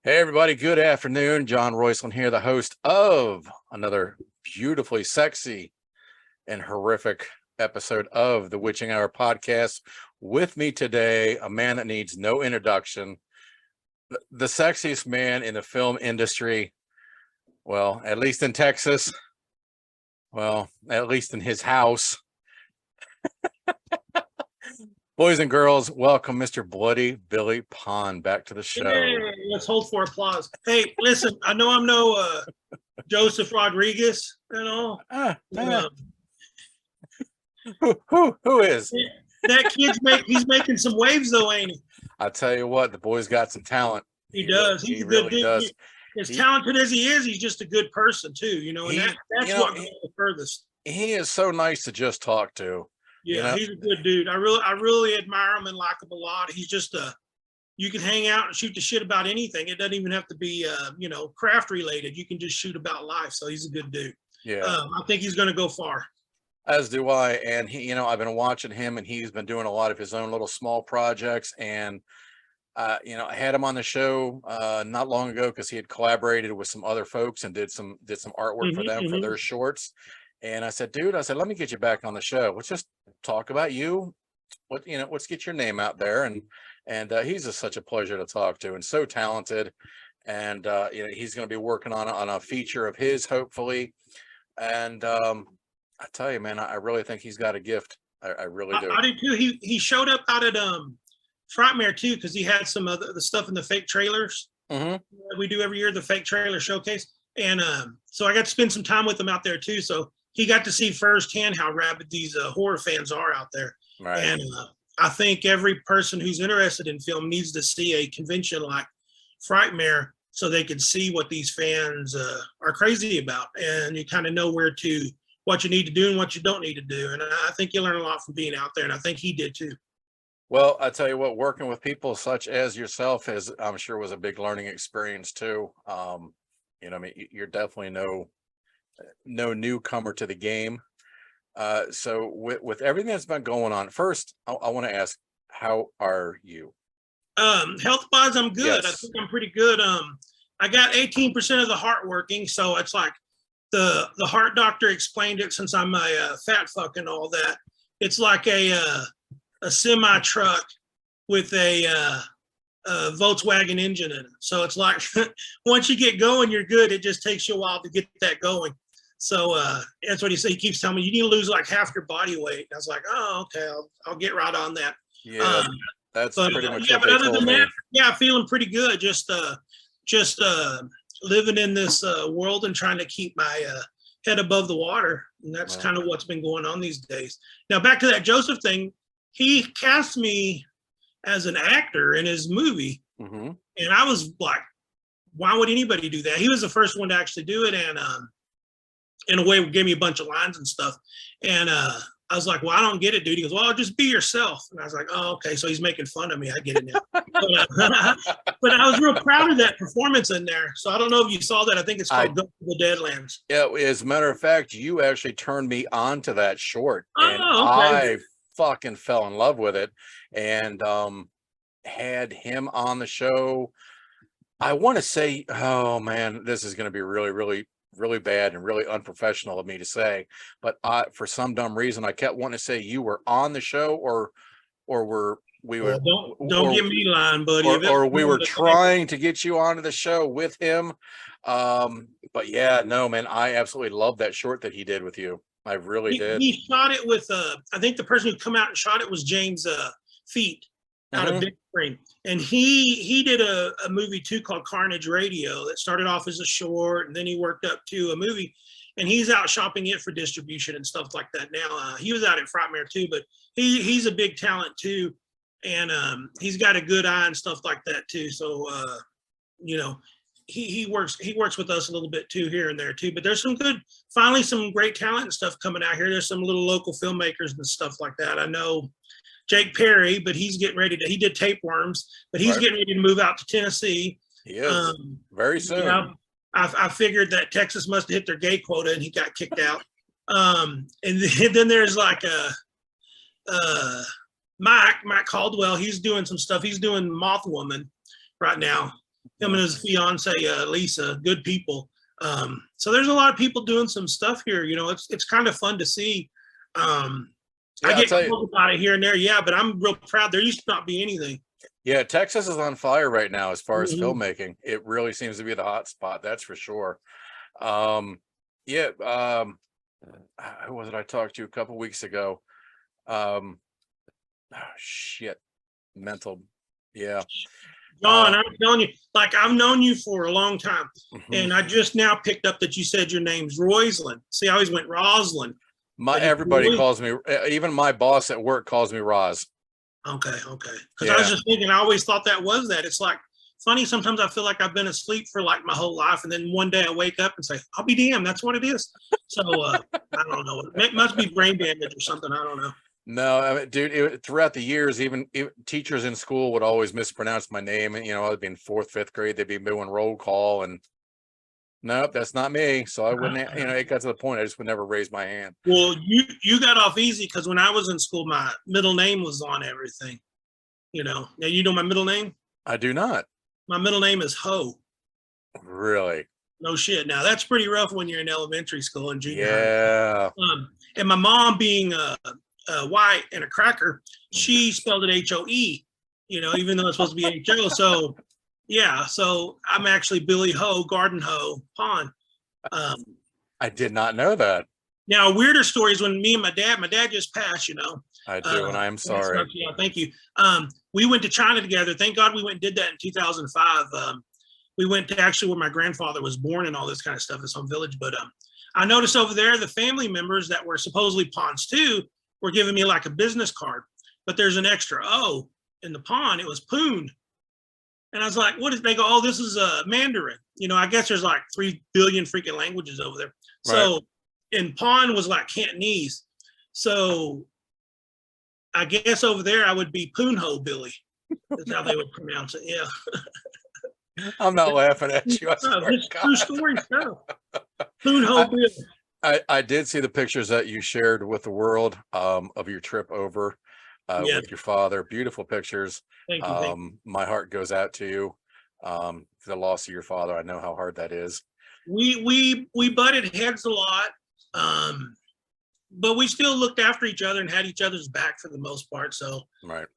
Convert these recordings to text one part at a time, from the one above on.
Hey, everybody. Good afternoon. John Royceland here, the host of another beautifully sexy and horrific episode of the Witching Hour podcast. With me today, a man that needs no introduction, the sexiest man in the film industry. Well, at least in Texas. Well, at least in his house. Boys and girls, welcome Mr. Bloody Billy Pond back to the show. Hey, let's hold for applause. Hey, listen, I know I'm no Joseph Rodriguez, Who is? That kid's he's making some waves though, ain't he? I tell you what, the boy's got some talent. He does. He really does. As talented as he is, he's just a good person too, and that's what goes the furthest. He is so nice to just talk to. Yeah, he's a good dude. I really admire him and like him a lot. He's just you can hang out and shoot the shit about anything. It doesn't even have to be craft related. You can just shoot about life. So he's a good dude. Yeah. I think he's gonna go far. As do I. And he, I've been watching him and he's been doing a lot of his own little small projects. And I had him on the show not long ago because he had collaborated with some other folks and did some artwork for them for their shorts. And I said, dude, let me get you back on the show. Let's just talk about you. Let's get your name out there. And he's just such a pleasure to talk to and so talented. And he's going to be working on a feature of his, hopefully. And I tell you, man, I really think he's got a gift. I really do. I do too. He showed up out at Frightmare too because he had some of the stuff in the fake trailers. We do every year, the fake trailer showcase. And so I got to spend some time with him out there too. So he got to see firsthand how rabid these horror fans are out there. Right. And I think every person who's interested in film needs to see a convention like Frightmare so they can see what these fans are crazy about. And you kind of know what you need to do and what you don't need to do. And I think you learn a lot from being out there. And I think he did too. Well, I tell you what, working with people such as yourself I'm sure was a big learning experience too. You're definitely no newcomer to the game. So with everything that's been going on, first, I want to ask, how are you? Health wise, I'm good. Yes. I think I'm pretty good. I got 18% of the heart working. So it's like the heart doctor explained it, since I'm a fat fuck and all that. It's like a semi truck with a Volkswagen engine in it. So it's like once you get going, you're good. It just takes you a while to get that going. So that's what he said. He keeps telling me, you need to lose like half your body weight. And I was like, oh, okay, I'll get right on that. Yeah, that's pretty much what but they other told than me. that, yeah, feeling pretty good. Just living in this world and trying to keep my head above the water. And that's kind of what's been going on these days. Now, back to that Joseph thing. He cast me as an actor in his movie. And I was like, why would anybody do that? He was the first one to actually do it. And in a way, gave me a bunch of lines and stuff. And I was like, well, I don't get it, dude. He goes, well, just be yourself. And I was like, oh, okay. So he's making fun of me. I get it now. But I was real proud of that performance in there. So I don't know if you saw that. I think it's called Go to the Deadlands. Yeah, as a matter of fact, you actually turned me on to that short. And okay. I fucking fell in love with it. And had him on the show. I want to say, oh man, this is going to be really, really, really bad and really unprofessional of me to say, but for some dumb reason, I kept wanting to say you were on the show, or we were. Don't get me lying, buddy. Or we were trying to get you onto the show with him. But yeah, no, man, I absolutely love that short that he did with you. I really did. He shot it with I think the person who come out and shot it was James Feet out of Big Spring. And he did a movie too called Carnage Radio that started off as a short, and then he worked up to a movie, and he's out shopping it for distribution and stuff like that now. He was out at Frightmare too, but he's a big talent too, and he's got a good eye and stuff like that too. So he works with us a little bit too here and there too. But there's finally some great talent and stuff coming out here. There's some little local filmmakers and stuff like that. I know Jake Perry, but he's getting ready he did Tapeworms, but he's getting ready to move out to Tennessee. He is very soon. I figured that Texas must have hit their gay quota and he got kicked out. And then there's like Mike Caldwell. He's doing some stuff. He's doing Mothwoman right now. him and his fiance Lisa, good people. So there's a lot of people doing some stuff here. You know, it's kind of fun to see. Yeah, I I'll get tell you. called about it here and there, yeah, but I'm real proud. There used to not be anything. Yeah, Texas is on fire right now as far as Mhm. filmmaking. It really seems to be the hot spot, that's for sure. Yeah, who was it I talked to a couple weeks ago? Oh, shit, mental. Yeah. John, I'm telling you, like I've known you for a long time, Mhm. and I just now picked up that you said your name's Roislyn. See, I always went Roslyn. My But it's everybody Roy. calls me, even my boss at work calls me Roz. Okay, okay. Because I was Yeah. just thinking, I always thought that was that. It's like funny. Sometimes I feel like I've been asleep for like my whole life, and then one day I wake up and say, "I'll be damned, that's what it is." So I don't know. It must be brain damage or something. I don't know. No, I mean, dude, throughout the years, even teachers in school would always mispronounce my name. And, I'd be in fourth, fifth grade, they'd be doing roll call, and nope, that's not me. So I wouldn't, it got to the point I just would never raise my hand. Well, you got off easy because when I was in school, my middle name was on everything. Now you know my middle name. I do not. My middle name is Ho. Really. No shit. Now that's pretty rough when you're in elementary school and junior high. Yeah. And my mom being white and a cracker, she spelled it Hoe. Even though it's supposed to be Ho. So yeah. So I'm actually Billy Ho, Garden Ho, Pond. I did not know that. Now, a weirder story is when me and my dad just passed. I do, and I am sorry. Yeah, thank you. We went to China together. Thank God we went and did that in 2005. We went to actually where my grandfather was born and all this kind of stuff, his home village. But I noticed over there, the family members that were supposedly pawns too were giving me like a business card, but there's an extra O in the pawn. It was Poon. And I was like, what is, they go, oh, this is Mandarin. I guess there's like 3 billion freaking languages over there. So, and pawn was like Cantonese. So I guess over there I would be Poonho Billy. That's how they would pronounce it. Yeah. I'm not laughing at you. It's true story stuff. Poonho Billy. I did see the pictures that you shared with the world of your trip over with your father. Beautiful pictures. Thank you. My heart goes out to you for the loss of your father. I know how hard that is. We butted heads a lot, but we still looked after each other and had each other's back for the most part. So right.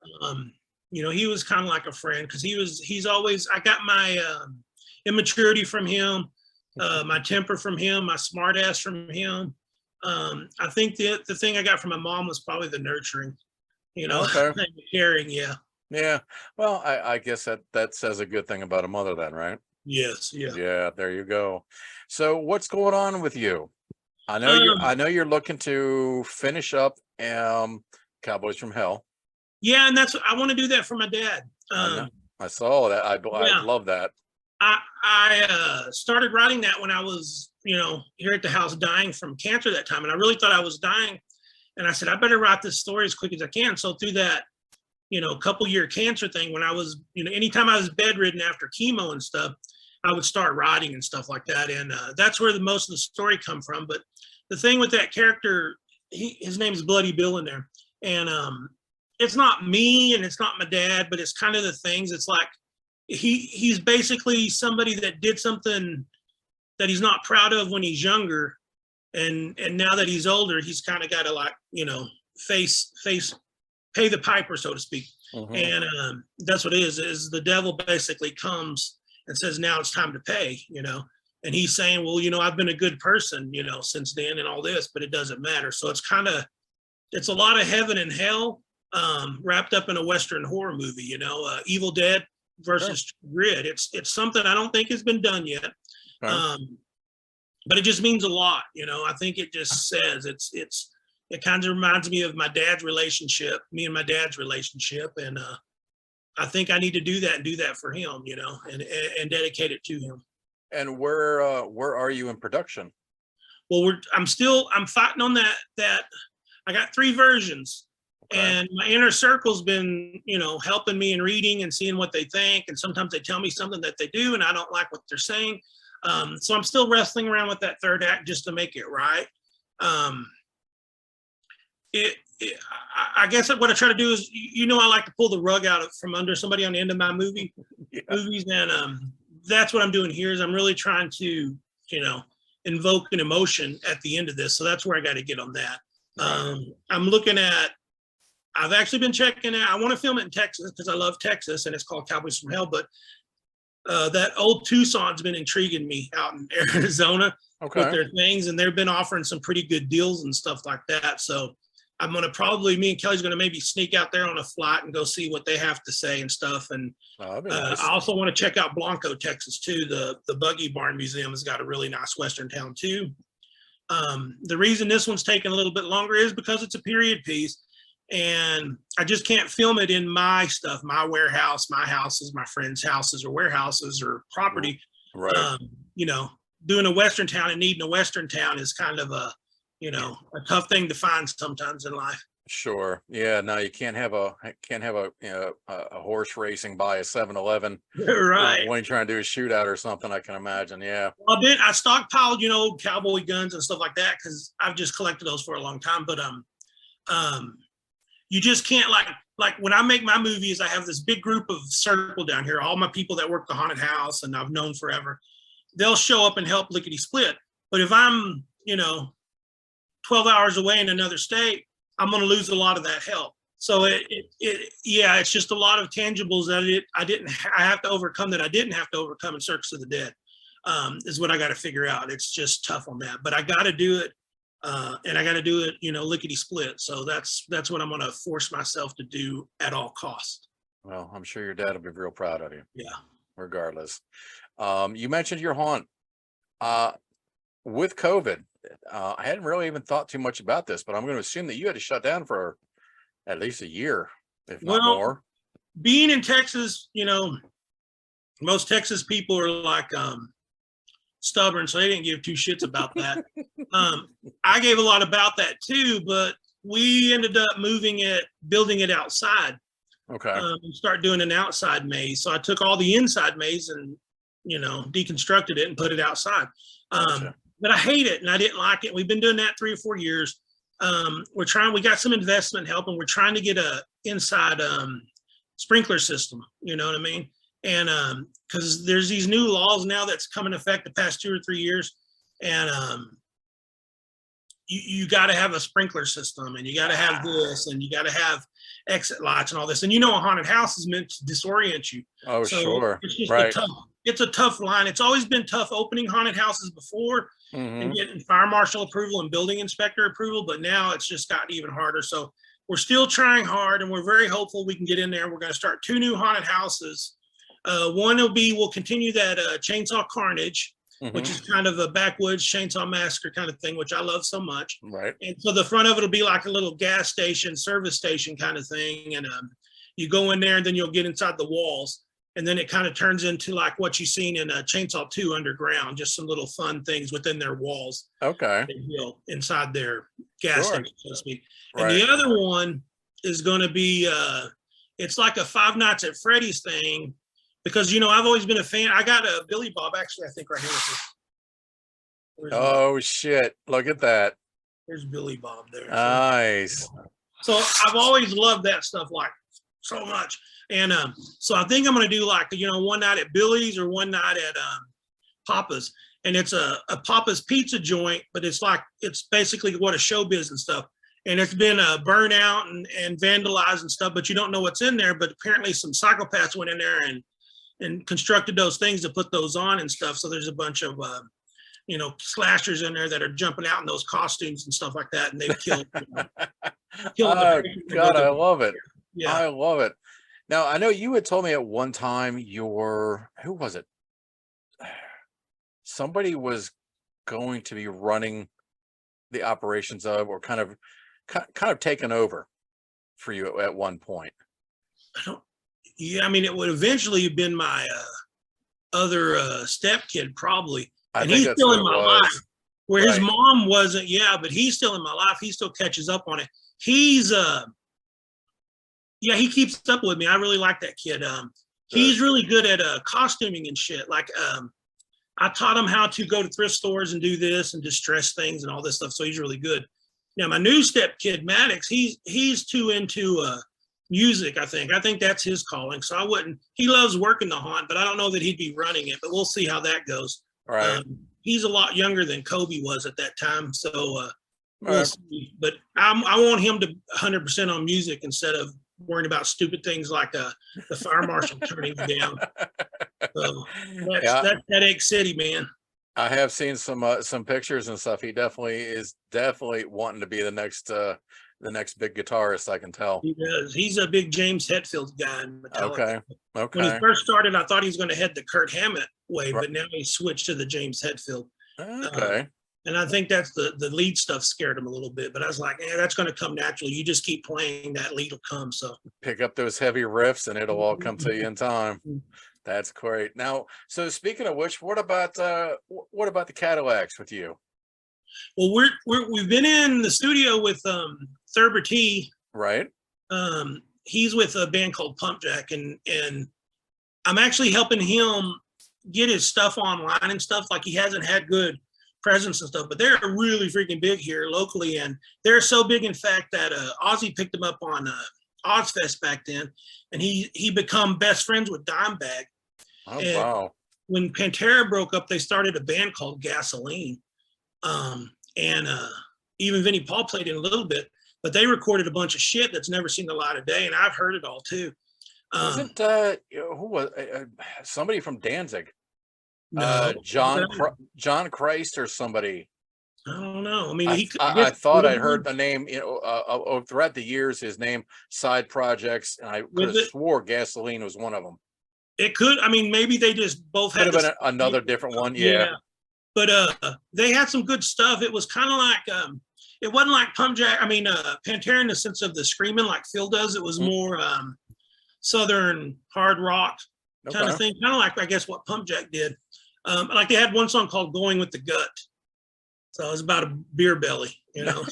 He was kind of like a friend because he's always, I got my immaturity from him, my temper from him, my smart ass from him. I think the thing I got from my mom was probably the nurturing, Okay. caring. Yeah. Yeah. Well, I guess that says a good thing about a mother then, right? Yes. Yeah. Yeah. There you go. So what's going on with you? I know you're looking to finish up Cowboys from Hell. Yeah, and I want to do that for my dad. I saw that. I love that. I started writing that when I was, here at the house dying from cancer that time. And I really thought I was dying. And I said, I better write this story as quick as I can. So through that, couple year cancer thing, when I was, anytime I was bedridden after chemo and stuff, I would start writing and stuff like that. And that's where most of the story come from. But the thing with that character, his name is Bloody Bill in there. And it's not me and it's not my dad, but it's kind of the things. It's like he's basically somebody that did something that he's not proud of when he's younger. And now that he's older, he's kind of got to pay the piper, so to speak. Mm-hmm. And that's what it is the devil basically comes and says, now it's time to pay, and he's saying, well, I've been a good person, since then and all this, but it doesn't matter. So it's a lot of heaven and hell wrapped up in a Western horror movie, Evil Dead versus Grid. It's something I don't think has been done yet. But it just means a lot, I think it just says it kind of reminds me of my dad's relationship, me and my dad's relationship. And I think I need to do that and do that for him, and dedicate it to him. And where are you in production? Well, I'm fighting on that. I got 3 versions. Okay. And my inner circle's been, helping me in reading and seeing what they think. And sometimes they tell me something that they do and I don't like what they're saying. So I'm still wrestling around with that 3rd act just to make it right. I guess what I try to do is, I like to pull the rug out from under somebody on the end of my movie. movies, and that's what I'm doing here. Is I'm really trying to, invoke an emotion at the end of this. So that's where I got to get on that. Right. I'm looking at. I've actually been checking it. I want to film it in Texas because I love Texas, and it's called Cowboys from Hell. But that old Tucson's been intriguing me out in Arizona with their things, and they've been offering some pretty good deals and stuff like that. So I'm gonna me and Kelly's gonna maybe sneak out there on a flight and go see what they have to say and stuff. And nice. I also want to check out Blanco, Texas too. The Buggy Barn Museum has got a really nice Western town too. The reason this one's taking a little bit longer is because it's a period piece. And I just can't film it in my stuff, my warehouse, my houses, my friends' houses or warehouses or property. Right. Doing a Western town and needing a Western town is kind of a tough thing to find sometimes in life. Sure. Yeah. No, you can't have a horse racing by a 7-Eleven. Right. When you're trying to do a shootout or something, I can imagine. Yeah. Well, I stockpiled, old cowboy guns and stuff like that because I've just collected those for a long time. But you just can't like when I make my movies, I have this big group of circle down here, all my people that work the haunted house and I've known forever. They'll show up and help lickety split. But if I'm, 12 hours away in another state, I'm going to lose a lot of that help. So it's just a lot of tangibles that I have to overcome that I didn't have to overcome in Circus of the Dead, is what I got to figure out. It's just tough on that, but I got to do it. And I got to do it, lickety split. So that's what I'm going to force myself to do at all costs. Well, I'm sure your dad will be real proud of you. Yeah. Regardless. You mentioned your haunt. With COVID, I hadn't really even thought too much about this, but I'm going to assume that you had to shut down for at least a year, if not more. Being in Texas, most Texas people are like, stubborn, so they didn't give two shits about that. I gave a lot about that too, but we ended up building it outside. Okay. And start doing an outside maze. So I took all the inside maze and deconstructed it and put it outside. Gotcha. But I hate it and I didn't like it. We've been doing that 3 or 4 years. We got some investment help and we're trying to get a inside sprinkler system. You know what I mean? And because there's these new laws now that's come in effect the past 2 or 3 years, and you got to have a sprinkler system, and you got to have this, and you got to have exit lights and all this. And a haunted house is meant to disorient you. Oh, so sure. It's just right. It's a tough line. It's always been tough opening haunted houses before and getting fire marshal approval and building inspector approval, but now it's just gotten even harder. So we're still trying hard, and we're very hopeful we can get in there. We're going to start 2 new haunted houses. One we'll continue that Chainsaw Carnage, which is kind of a backwoods chainsaw massacre kind of thing, which I love so much. Right. And so the front of it will be like a little gas station, service station kind of thing. And you go in there and then you'll get inside the walls. And then it kind of turns into like what you've seen in Chainsaw 2 Underground, just some little fun things within their walls. Okay. Inside their gas station, so to speak. Right. And the other one is going to be, it's like a Five Nights at Freddy's thing. Because, I've always been a fan. I got a Billy Bob, actually, I think right here. Oh, shit. Look at that. There's Billy Bob there. Nice. So I've always loved that stuff like so much. And so I think I'm going to do like, one night at Billy's or one night at Papa's. And it's a Papa's pizza joint, but it's basically what a showbiz and stuff. And it's been burnt out and vandalized and stuff, but you don't know what's in there. But apparently some psychopaths went in there and constructed those things to put those on and stuff. So there's a bunch of, slashers in there that are jumping out in those costumes and stuff like that. And they've killed. Oh, God, I love it. Yeah. I love it. Now, I know you had told me at one time who was it? Somebody was going to be running the operations of, or kind of taken over for you at one point. It would eventually have been my other stepkid, probably. And he's still in my life. Where his mom wasn't, but he's still in my life. He still catches up on it. He's, he keeps up with me. I really like that kid. He's really good at costuming and shit. Like, I taught him how to go to thrift stores and do this and distress things and all this stuff. So he's really good. Now, my new stepkid, Maddox, he's too into music. I think that's his calling. So I wouldn't. He loves working the haunt, but I don't know that he'd be running it. But we'll see how that goes. Right. He's a lot younger than Kobe was at that time, so we'll Right. see. But I want him to 100% on music instead of worrying about stupid things like the fire marshal turning you down. So Yeah, that's Headache City, man. I have seen some pictures and stuff. He definitely is wanting to be the next big guitarist, I can tell. He does. He's a big James Hetfield guy in Metallica. Okay. When he Okay. first started, I thought he was going to head the Kurt Hammett way, Right. but now he switched to the James Hetfield. Okay. And I think that's the lead stuff scared him a little bit. But I was like, that's going to come naturally. You just keep playing, that lead will come. So Pick up those heavy riffs and it'll all come to you in time. That's great. Now, so speaking of which, what about the Cadillacs with you? Well, we've been in the studio with Thurber T. Right. He's with a band called Pump Jack, and I'm actually helping him get his stuff online and stuff. Like, he hasn't had good presence and stuff, but they're really freaking big here locally, and they're so big, in fact, that Ozzy picked them up on Ozfest back then, and he become best friends with Dimebag. Oh, and wow. When Pantera broke up, they started a band called Gasoline, and even Vinnie Paul played in a little bit, but they recorded a bunch of shit that's never seen the light of day, and I've heard it all too. Wasn't who was somebody from Danzig? No, John Christ or somebody. I don't know. I mean, I thought I'd heard the name, throughout the years, his name, side projects, and I could have swore Gasoline was one of them. It could. I mean, maybe they just both had been another different one. Yeah. But they had some good stuff. It was kind of like it wasn't like Pump Jack. I mean, Pantera in the sense of the screaming like Phil does. It was more Southern hard rock kind of thing, kind of like, I guess, what Pump Jack did. Like, they had one song called "Going with the Gut," so it was about a beer belly, you know.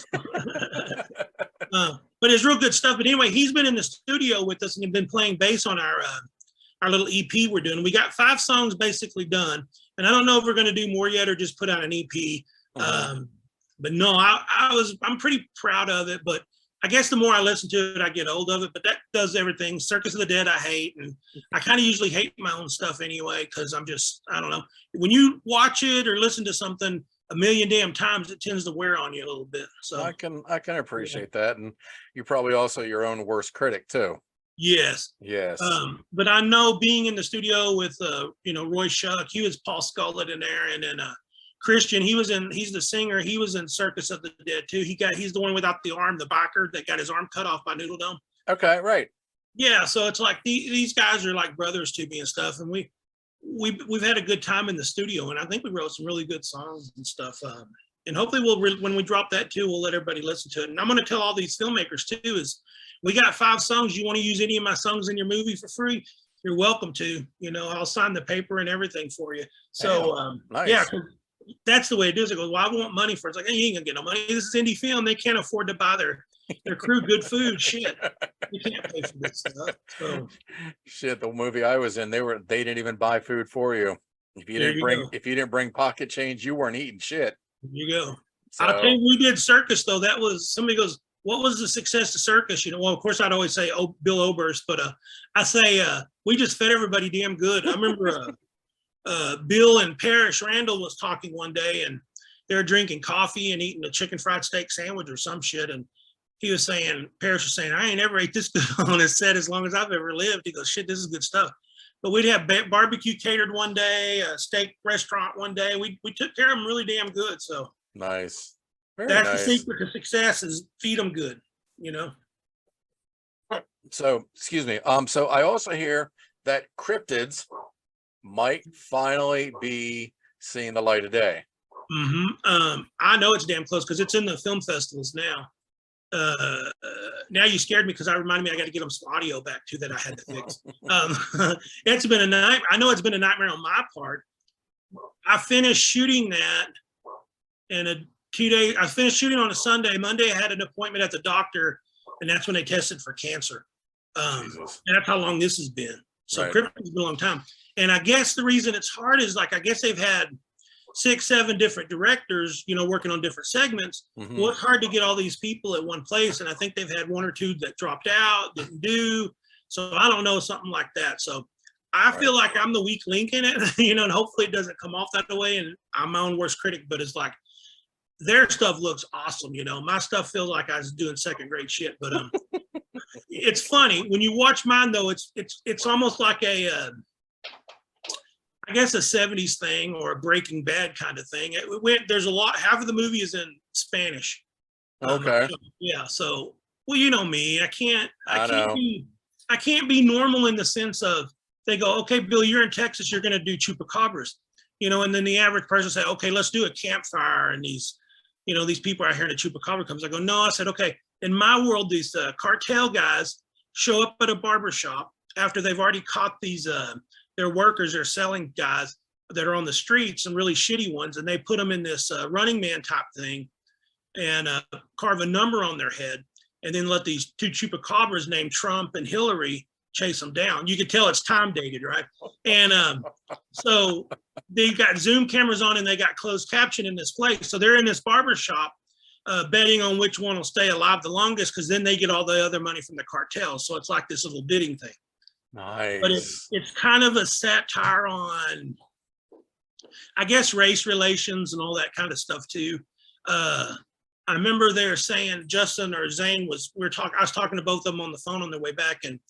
But it's real good stuff. But anyway, he's been in the studio with us and been playing bass on our little EP we're doing. We got 5 songs basically done, and I don't know if we're going to do more yet or just put out an EP. But no, I'm pretty proud of it. But I guess the more I listen to it, I get old of it. But that does everything. Circus of the Dead, I hate, and I kind of usually hate my own stuff anyway, because I don't know. When you watch it or listen to something a million damn times, it tends to wear on you a little bit. So I can appreciate that, and you're probably also your own worst critic too. Yes. But I know, being in the studio with Roy Shuck, he was Paul Scullett in there, and then Christian, he's the singer. He was in Circus of the Dead too. He's the one without the arm, the biker that got his arm cut off by Noodle Dome. Okay, right. Yeah, so it's like these guys are like brothers to me and stuff, and we've had a good time in the studio, and I think we wrote some really good songs and stuff. And hopefully when we drop that too, we'll let everybody listen to it. And I'm going to tell all these filmmakers too, is we got 5 songs. You want to use any of my songs in your movie for free, you're welcome to. I'll sign the paper and everything for you. So nice. Yeah, that's the way it is. It goes, well, I want money for it. It's like, hey, you ain't gonna get no money. This is indie film. They can't afford to buy their crew good food. Shit, you can't pay for this stuff. So shit, the movie I was in, they didn't even buy food for you. If you didn't bring pocket change, you weren't eating shit. There you go. So, I'll tell you, we did Circus though. That was, somebody goes, what was the success of Circus? Well, of course I'd always say, Bill Oberst, but I say we just fed everybody damn good. I remember Bill and Parrish Randall was talking one day, and they were drinking coffee and eating a chicken fried steak sandwich or some shit. And Parrish was saying, I ain't ever ate this good on his set as long as I've ever lived. He goes, shit, this is good stuff. But we'd have barbecue catered one day, a steak restaurant one day. We took care of them really damn good. So nice. That's the secret to success, is feed them good, So, excuse me. So I also hear that Cryptids might finally be seeing the light of day. I know it's damn close because it's in the film festivals now. Now you scared me, because I reminded me I got to get them some audio back too that I had to fix. It's been a night. I know it's been a nightmare on my part. I finished shooting that in 2 days. I finished shooting on a Sunday. Monday I had an appointment at the doctor, and that's when they tested for cancer. And that's how long this has been. So Cryptids has been a long time. And I guess the reason it's hard is, like, I guess they've had 6, 7 different directors, you know, working on different segments. Mhm. Well, it's hard to get all these people at one place. And I think they've had 1 or 2 that dropped out, didn't do. So I don't know, something like that. So I Right. feel like I'm the weak link in it, you know, and hopefully it doesn't come off that way. And I'm my own worst critic, but it's like their stuff looks awesome. You know, my stuff feels like I was doing second grade shit, but it's funny when you watch mine though. It's almost like I guess a 70s thing or a Breaking Bad kind of thing. There's a lot, half of the movie is in Spanish. Okay. Yeah. So, well, you know me, I can't know. be normal in the sense of they go, okay, Bill, you're in Texas, you're going to do chupacabras, you know, and then the average person say, okay, let's do a campfire. And these, you know, these people are here in a chupacabra comes. I go, no, I said, okay, in my world, these cartel guys show up at a barber shop after they've already caught these, their workers, they're selling guys that are on the streets, some really shitty ones, and they put them in this Running Man type thing and carve a number on their head, and then let these 2 chupacabras named Trump and Hillary chase them down. You could tell it's time dated, right? And so they got Zoom cameras on and they got closed caption in this place. So they're in this barber shop betting on which one will stay alive the longest, because then they get all the other money from the cartel. So it's like this little bidding thing. Nice. But it's kind of a satire on, I guess, race relations and all that kind of stuff too. I remember they were saying, Justin or Zane I was talking to both of them on the phone on their way back, and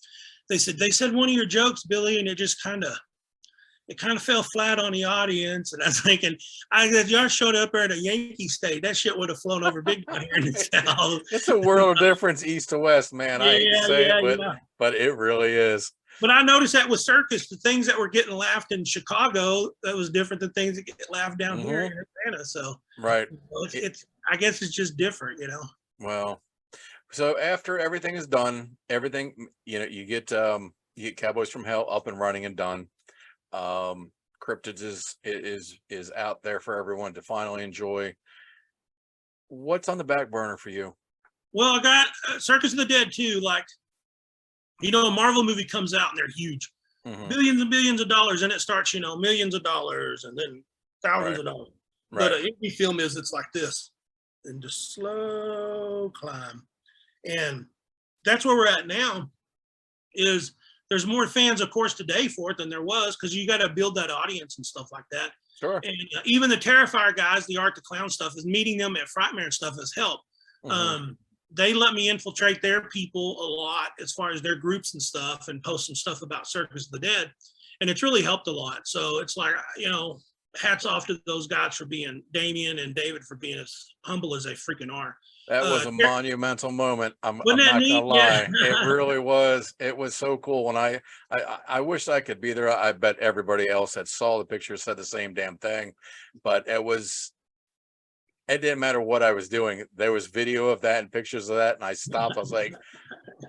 they said one of your jokes, Billy, and it kind of fell flat on the audience. And I was thinking, y'all showed up there at a Yankee State, that shit would have flown over big down here in the South. It's a world of difference east to west, man. I hate to say it, but it really is. But I noticed that with Circus, the things that were getting laughed in Chicago, that was different than things that get laughed down here in Atlanta. So right, it's I guess it's just different, you know. Well, so after everything is done, everything, you know, you get Cowboys from Hell up and running and done. Cryptids is out there for everyone to finally enjoy. What's on the back burner for you? Well, I got Circus of the Dead too. Like, you know, a Marvel movie comes out and they're huge, billions and billions of dollars, and it starts, you know, millions of dollars and then thousands of dollars. But an indie film it's like this, and just slow climb, and that's where we're at now. Is there's more fans, of course, today for it than there was, because you got to build that audience and stuff like that. Sure. And even the Terrifier guys, the Art the Clown stuff, is meeting them at Frightmare and stuff has helped. They let me infiltrate their people a lot as far as their groups and stuff, and post some stuff about Circus of the Dead. And it's really helped a lot. So it's like, you know, hats off to those guys for being, Damien and David, for being as humble as they freaking are. That was a monumental moment. I'm not neat? gonna lie. Yeah. It really was. It was so cool. When I wish I could be there. I bet everybody else that saw the picture said the same damn thing. But it didn't matter what I was doing. There was video of that and pictures of that, and I stopped. I was like,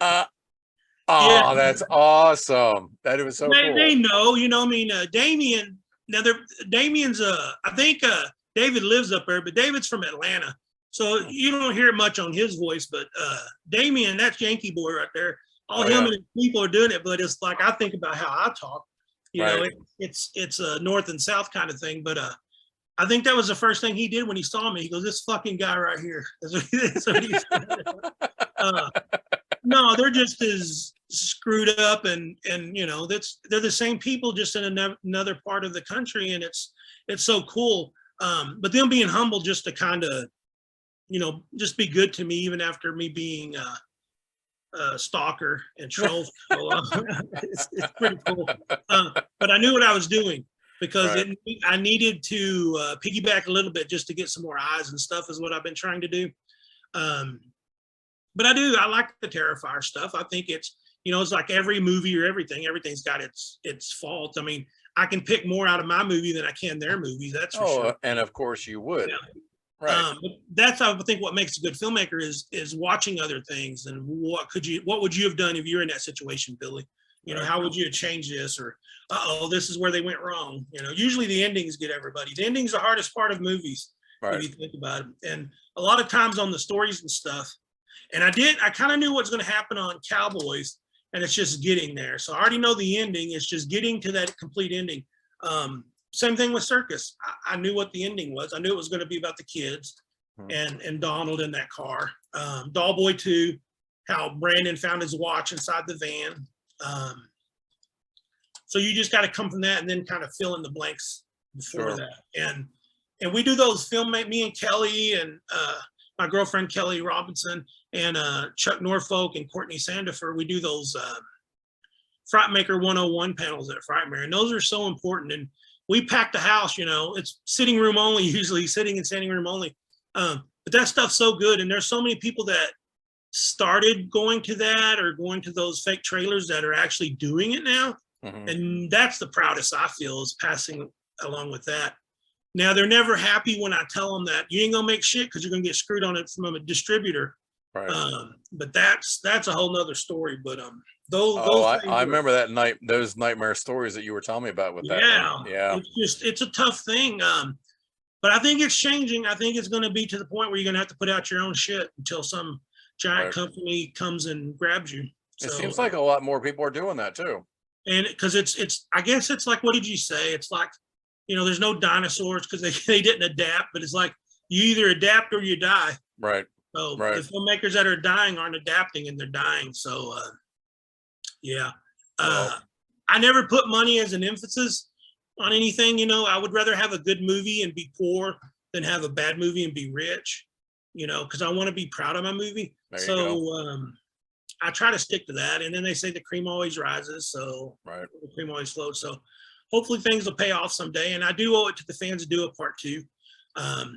that's awesome. That it was so cool. They know, you know, I mean, Damien, Damien's I think David lives up there, but David's from Atlanta. So you don't hear much on his voice, but Damien, that's Yankee boy right there. All him and his people are doing it, but it's like, I think about how I talk, you know, it's a north and south kind of thing. But I think that was the first thing he did when he saw me. He goes, "This fucking guy right here." That's what he said. No, they're just as screwed up, and you know, they're the same people, just in another part of the country, and it's so cool. But them being humble, just to kind of, you know, just be good to me, even after me being a stalker and troll. So, it's pretty cool. But I knew what I was doing, because I needed to piggyback a little bit just to get some more eyes and stuff, is what I've been trying to do. But I like the Terrifier stuff. I think it's, you know, it's like every movie or everything's got its fault. I mean, I can pick more out of my movie than I can their movies. That's for sure. And of course you would. Yeah. Right. But that's, I think, what makes a good filmmaker is watching other things, and what would you have done if you're in that situation, Billy? You know, how would you have changed this? Or, this is where they went wrong. You know, usually the endings get everybody. The ending's the hardest part of movies, if you think about it. And a lot of times on the stories and stuff, and I kind of knew what's going to happen on Cowboys, and it's just getting there. So I already know the ending. It's just getting to that complete ending. same thing with Circus. I knew what the ending was. I knew it was going to be about the kids and Donald in that car. Dollboy 2, how Brandon found his watch inside the van. So you just got to come from that and then kind of fill in the blanks before that. And we do those me and Kelly and my girlfriend Kelly Robinson and Chuck Norfolk and Courtney Sandifer. We do those Fright Maker 101 panels at Frightmare, and those are so important. And we pack the house, it's sitting room only, usually sitting and standing room only. But that stuff's so good. And there's so many people that started going to that or going to those fake trailers that are actually doing it now. And that's the proudest I feel, is passing along with that. Now, they're never happy when I tell them that you ain't gonna make shit because you're gonna get screwed on it from a distributor. Right. But that's a whole nother story. But I remember that night, those nightmare stories that you were telling me about with that. Yeah. It's a tough thing. But I think it's changing. I think it's going to be to the point where you're going to have to put out your own shit until some giant company comes and grabs you. It seems like a lot more people are doing that too. And because I guess it's like, what did you say? It's like, there's no dinosaurs because they didn't adapt, but it's like you either adapt or you die. Right. So the filmmakers that are dying aren't adapting, and they're dying. So I never put money as an emphasis on anything. I would rather have a good movie and be poor than have a bad movie and be rich, because I want to be proud of my movie. I try to stick to that. And then they say the cream always rises. So the cream always floats. So hopefully things will pay off someday. And I do owe it to the fans to do a part 2.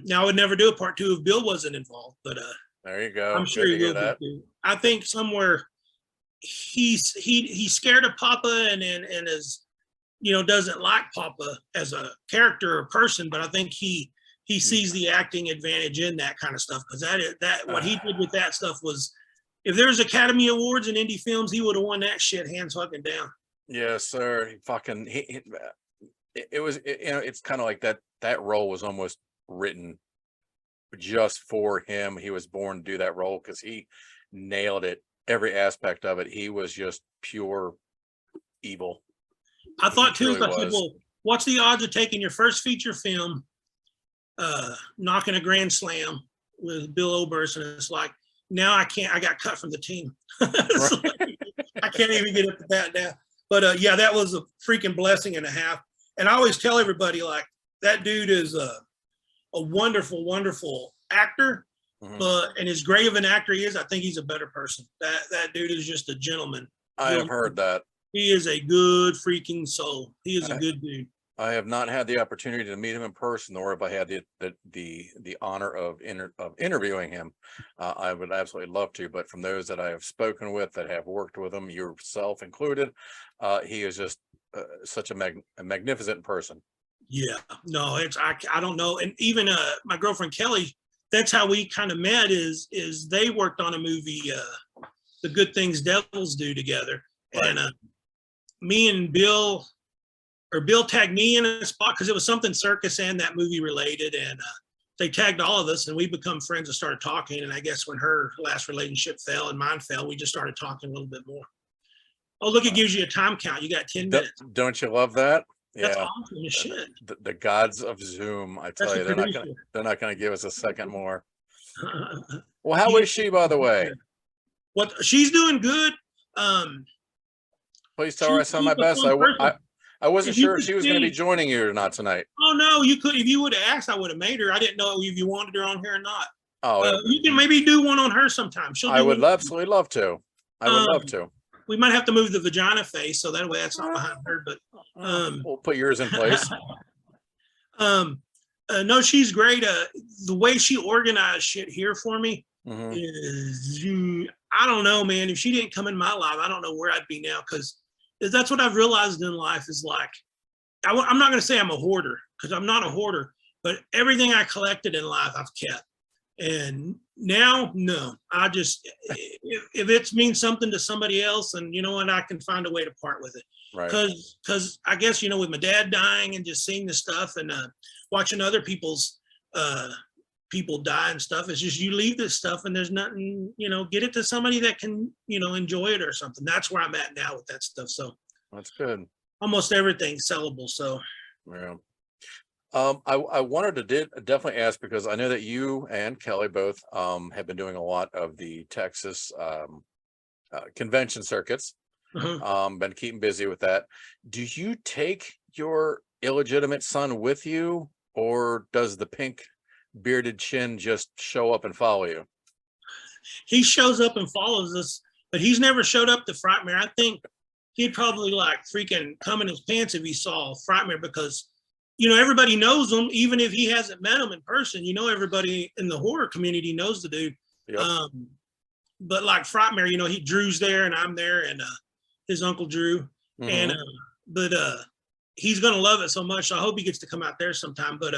Now I would never do a part 2 if Bill wasn't involved, but there you go. I'm sure he will be too. I think somewhere he's scared of Papa and is, doesn't like Papa as a character or person, but I think he sees the acting advantage in that kind of stuff, because that what he did with that stuff was, if there's Academy Awards in indie films, he would have won that shit hands fucking down. Yes, sir. It was, it's kind of like that role was almost written just for him. He was born to do that role because he nailed it, every aspect of it. He was just pure evil. I thought too, I said, well, what's the odds of taking your first feature film, knocking a grand slam with Bill Oberst, and it's like, now I got cut from the team. I can't even get up to that now. But that was a freaking blessing and a half. And I always tell everybody, like, that dude is a wonderful, wonderful actor. And as great of an actor he is, I think he's a better person. That dude is just a gentleman. I have heard that. He is a good freaking soul. He is a good dude. I have not had the opportunity to meet him in person, or if I had the honor of interviewing him. I would absolutely love to, but from those that I have spoken with that have worked with him, yourself included, he is just such a magnificent person. Yeah, no, I don't know. And even my girlfriend Kelly, that's how we kind of met, is they worked on a movie, The Good Things Devils Do, together. Right. And me and Bill tagged me in a spot because it was something Circus and that movie related, and they tagged all of us, and we become friends and started talking. And I guess when her last relationship fell and mine fell, we just started talking a little bit more. Oh, look, it gives you a time count. You got 10 minutes. Don't you love that? That's awesome as shit. The gods of Zoom, I tell you, they're not gonna give us a second more. Well, how is she, by the way? What, she's doing good. Please tell her I saw my best. I wasn't sure if she was going to be joining you or not tonight. Oh no, you could. If you would have asked, I would have made her. I didn't know if you wanted her on here or not. Oh, you can maybe do one on her sometime. I would absolutely love to. I would love to. We might have to move the vagina face so that way that's not behind her. But we'll put yours in place. No, she's great. The way she organized shit here for me is, I don't know, man. If she didn't come in my life, I don't know where I'd be now, because that's what I've realized in life is, like, I'm not going to say I'm a hoarder, because I'm not a hoarder, but everything I collected in life I've kept. And now, no, I just, if it means something to somebody else, and you know what, I can find a way to part with it. Right. Because I guess, with my dad dying and just seeing the stuff and watching other people's people die and stuff, it's just, you leave this stuff and there's nothing, get it to somebody that can, enjoy it or something. That's where I'm at now with that stuff. So that's good. Almost everything's sellable. So yeah. I wanted to definitely ask because I know that you and Kelly both have been doing a lot of the Texas convention circuits. Been keeping busy with that. Do you take your illegitimate son with you, or does the pink bearded chin just show up and follow you? He shows up and follows us, but he's never showed up to Frightmare. I think he'd probably like freaking come in his pants if he saw Frightmare because, everybody knows him, even if he hasn't met him in person. Everybody in the horror community knows the dude. Yep. But like Frightmare, he Drew's there and I'm there and his uncle Drew. And but he's gonna love it so much. So I hope he gets to come out there sometime. But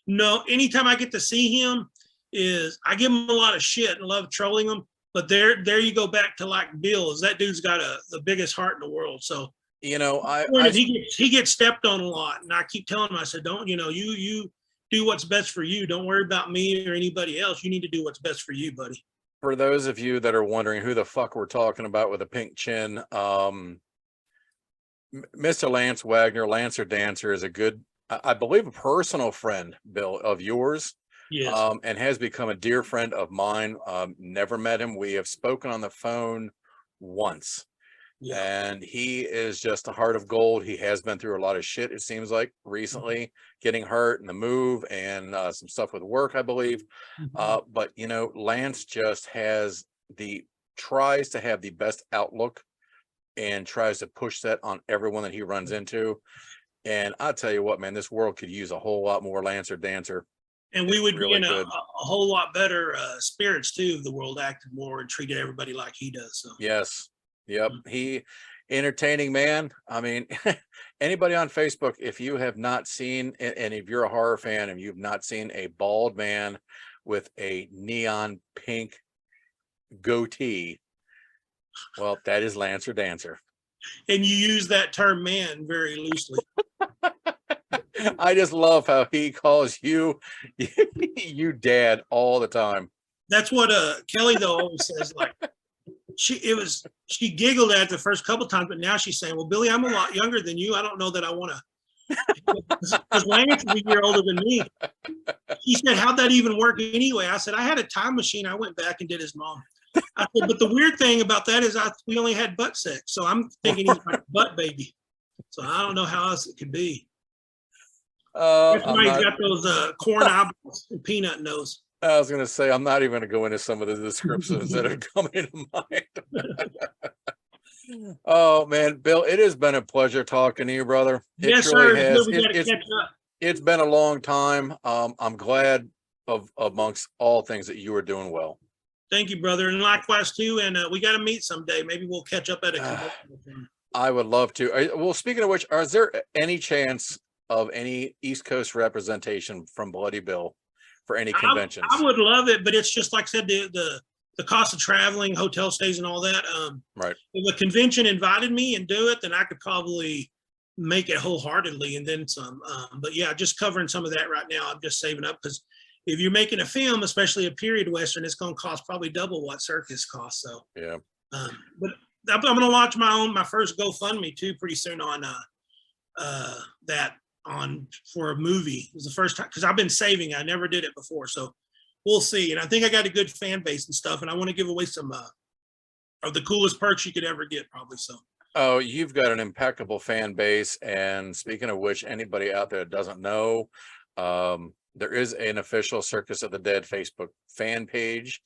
no, anytime I get to see him, is I give him a lot of shit and love trolling him. But there you go back to like Bill, is that dude's got the biggest heart in the world. So he gets stepped on a lot, and I keep telling him, I said, don't, you do what's best for you. Don't worry about me or anybody else. You need to do what's best for you, buddy. For those of you that are wondering who the fuck we're talking about with a pink chin, Mr. Lance Wagner, Lancer Dancer, is a good, I believe, a personal friend, Bill, of yours. Yes. And has become a dear friend of mine. Never met him. We have spoken on the phone once. Yeah. And he is just a heart of gold. He has been through a lot of shit, it seems like, recently, getting hurt in the move and some stuff with work, I believe. But, Lance just tries to have the best outlook and tries to push that on everyone that he runs into. And I'll tell you what, man, this world could use a whole lot more Lancer Dancer. And we would really be in a whole lot better spirits too if the world acted more and treated everybody like he does. So. Yes. Yep. He entertaining man. I mean, anybody on Facebook, if you have not seen, and if you're a horror fan and you've not seen a bald man with a neon pink goatee, well, that is Lancer Dancer. And you use that term man very loosely. I just love how he calls you you dad all the time. That's what Kelly though always says. Like she giggled at it the first couple times, but now she's saying, "Well, Billy, I'm a lot younger than you. I don't know that I want to." Because Lance is a year older than me. She said, "How'd that even work anyway?" I said, "I had a time machine. I went back and did his mom." I said, "But the weird thing about that is we only had butt sex, so I'm thinking he's like a butt baby. So I don't know how else it could be." That's why he's got those corn eyeballs and peanut nose. I was going to say, I'm not even going to go into some of the descriptions that are coming to mind. Oh, man, Bill, it has been a pleasure talking to you, brother. Yes, sir. It's been a long time. I'm glad amongst all things that you are doing well. Thank you, brother. And likewise, too. And we got to meet someday. Maybe we'll catch up at a convention. I would love to. Well, speaking of which, is there any chance of any East Coast representation from Bloody Bill for any conventions? I would love it, but it's just like I said, the cost of traveling, hotel stays and all that. Right. If a convention invited me and do it, then I could probably make it wholeheartedly and then some. But yeah, just covering some of that right now. I'm just saving up because if you're making a film, especially a period Western, it's going to cost probably double what Circus costs. So yeah. But I'm going to launch my first GoFundMe too pretty soon on that. For a movie. It was the first time because I've been saving. I never did it before, so we'll see. And I think I got a good fan base and stuff. And I want to give away some of the coolest perks you could ever get, probably. So. Oh, you've got an impeccable fan base. And speaking of which, anybody out there that doesn't know, there is an official Circus of the Dead Facebook fan page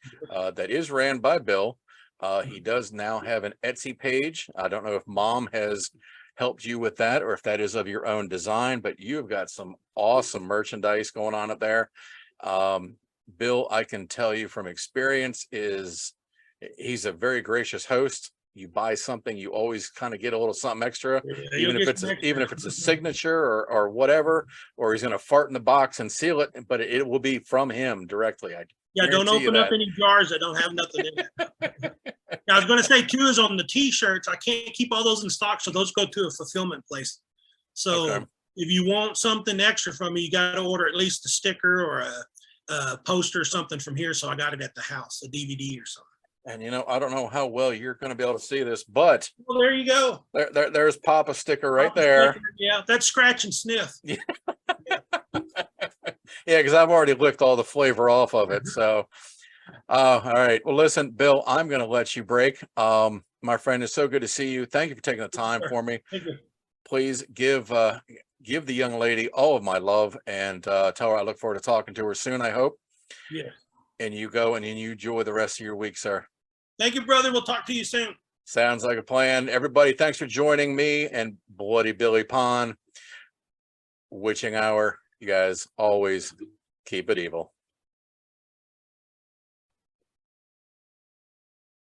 that is ran by Bill. He does now have an Etsy page. I don't know if Mom has helped you with that or if that is of your own design, but you've got some awesome merchandise going on up there. Bill, I can tell you from experience, he's a very gracious host. You buy something, you always kind of get a little something extra, even if it's a signature or whatever, or he's going to fart in the box and seal it, but it will be from him directly. Don't open up any jars that don't have nothing in it. I was going to say too is on the t-shirts. I can't keep all those in stock, so those go to a fulfillment place. So if you want something extra from me, you got to order at least a sticker or a poster or something from here. So I got it at the house, a DVD or something. And I don't know how well you're going to be able to see this, but there you go. There's Papa sticker right there. Sticker. Yeah, that's scratch and sniff. Yeah. Yeah, because I've already licked all the flavor off of it. So, all right. Well, listen, Bill, I'm going to let you break. My friend, it's so good to see you. Thank you for taking the time for me. Thank you. Please give the young lady all of my love and tell her I look forward to talking to her soon, I hope. Yeah. And you go and you enjoy the rest of your week, sir. Thank you, brother. We'll talk to you soon. Sounds like a plan. Everybody, thanks for joining me and Bloody Billy Pond. Witching Hour. You guys always keep it evil.